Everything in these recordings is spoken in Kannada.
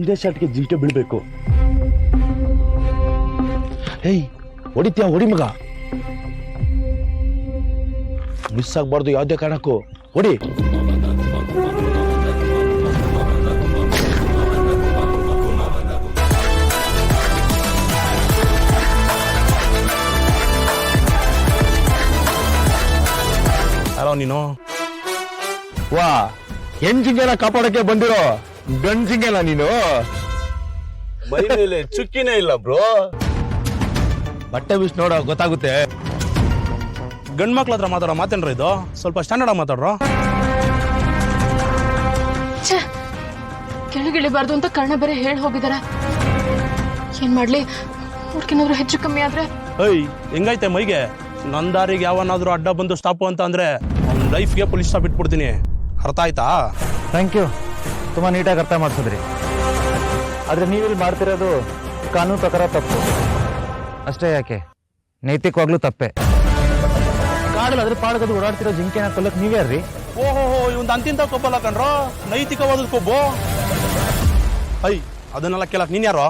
ನಿಮ್ದೇ ಶಾಟ್ಗೆ ಜಿಂಕೆ ಬೀಳ್ಬೇಕು. ಹೇಯ್, ಹೊಡಿತ್ಯಾ? ಹೊಡಿ ಮಗ, ಮಿಸ್ ಆಗ್ಬಾರ್ದು ಯಾವುದೇ ಕಾರಣಕ್ಕೂ. ಹೊಡಿ. ಯಾರೋ ನೀನು? ವಾ, ಹೆಣ್ಜಿಂಗೆಲ್ಲ ಕಾಪಾಡಕ್ಕೆ ಬಂದಿರೋ ಗಂಜಿಂಗೆಲ್ಲ ನೀನು? ಮೈ ಮೇಲೆ ಚುಕ್ಕಿನೇ ಇಲ್ಲ ಬ್ರೋ. ಬಟ್ಟೆ ಬಿಸ್ ನೋಡೋ ಗೊತ್ತಾಗುತ್ತೆ. ಗಂಡ್ ಮಕ್ಳ ಹತ್ರ ಮಾತಾಡೋ ಮಾತೇನ್ರ ಇದು? ಸ್ವಲ್ಪ ಸ್ಟ್ಯಾಂಡರ್ಡ್ ಆಗಿ ಮಾತಾಡ್ರೋ. ಕೆಳಗಿಳಿಬಾರ್ದು ಅಂತ ಕರ್ಣ ಬೇರೆ ಹೇಳಿ ಹೋಗಿದಾರೆ. ಏನ್ ಮಾಡ್ಲಿ, ಹುಡ್ಕಿನವ್ರು ಹೆಚ್ಚು ಕಮ್ಮಿ ಆದ್ರೆ? ಹೆಂಗೈತೆ ಮೈಗೆ? ನನ್ನ ದಾರಿಗೆ ಯಾವನಾದ್ರೂ ಅಡ್ಡ ಬಂದು ಸ್ಟಾಪು ಅಂತ ಅಂದ್ರೆ ಅವ್ನ ಲೈಫ್ಗೆ ಪೊಲೀಸ್ ಸ್ಟಾಪ್ ಇಟ್ಬಿಡ್ತೀನಿ. ಅರ್ಥ ಆಯ್ತಾ? ಥ್ಯಾಂಕ್ ಯು, ತುಂಬ ನೀಟಾಗಿ ಅರ್ಥ ಮಾಡಿಸಿದ್ರಿ. ಆದರೆ ನೀವಿಲ್ಲಿ ಮಾಡ್ತಿರೋದು ಕಾನೂನು ಪ್ರಕಾರ ತಪ್ಪು. ಅಷ್ಟೇ ಯಾಕೆ, ನೈತಿಕವಾಗ್ಲೂ ತಪ್ಪೆ. ಕಾಡಲ್ಲಿ ಅದ್ರ ಪಾಡಗದು ಓಡಾಡ್ತಿರೋ ಜಿಂಕೆನ ಕೊಲ್ಲಕ್ಕೆ ನೀವೇ ಯಾರ್ರಿ? ಓಹೋ, ಇವಂದು ಅಂತಿಂತ ಕೊಬ್ಬಲ್ಲ ಕಣ್ರೋ, ನೈತಿಕವಾದ ಕೊಬ್ಬು. ಅದನ್ನೆಲ್ಲ ಕೇಳಕ್ ನೀನ್ ಯಾರೋ?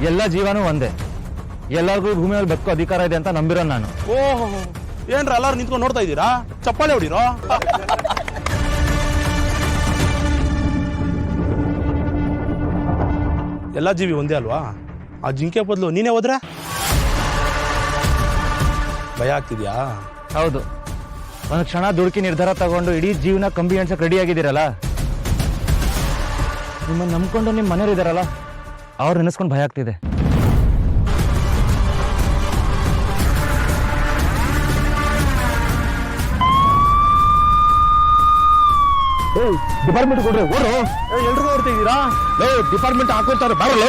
ಎಲ್ಲ ಜೀವನೂ ಒಂದೇ, ಎಲ್ಲರಿಗೂ ಭೂಮಿ ಮೇಲೆ ಬದುಕೋ ಅಧಿಕಾರ ಇದೆ ಅಂತ ನಂಬಿರೋ ನಾನು. ಓಹೋ, ಏನ್ರ ಎಲ್ಲಾರು ನಿಂತ್ಕೊಂಡು ನೋಡ್ತಾ ಇದ್ದೀರಾ? ಚಪ್ಪಾಳೆ ಹೊಡಿರೋ. ಎಲ್ಲ ಜೀವಿ ಒಂದೇ ಅಲ್ವಾ? ಆ ಜಿಂಕೆ ಬದಲು ನೀನೇ ಹೋದ್ರೆ ಭಯ ಆಗ್ತಿದ್ಯಾ? ಹೌದು, ಒಂದು ಕ್ಷಣ ದುಡುಕಿ ನಿರ್ಧಾರ ತಗೊಂಡು ಇಡೀ ಜೀವನ ಕಂಬಿ ಎಣ್ಸಕ್ಕೆ ರೆಡಿ ಆಗಿದ್ದೀರಲ್ಲ, ನಿಮ್ಮನ್ನು ನಂಬ್ಕೊಂಡು ನಿಮ್ಮ ಮನೆಯವ್ರು ಇದ್ದಾರಲ್ಲ, ಅವ್ರು ನೆನೆಸ್ಕೊಂಡು ಭಯ ಆಗ್ತಿದೆ. ಡಿಪಾರ್ಟ್ಮೆಂಟ್ ಕೊಡ್ರಿ, ಓಡ್ರು. ಎಲ್ರಿಗೂ ಹೊರ್ತಿದ್ದೀರಾ? ಡಿಪಾರ್ಟ್ಮೆಂಟ್ ಹಾಕೋತಾರೆ, ಬರಲ್ಲ.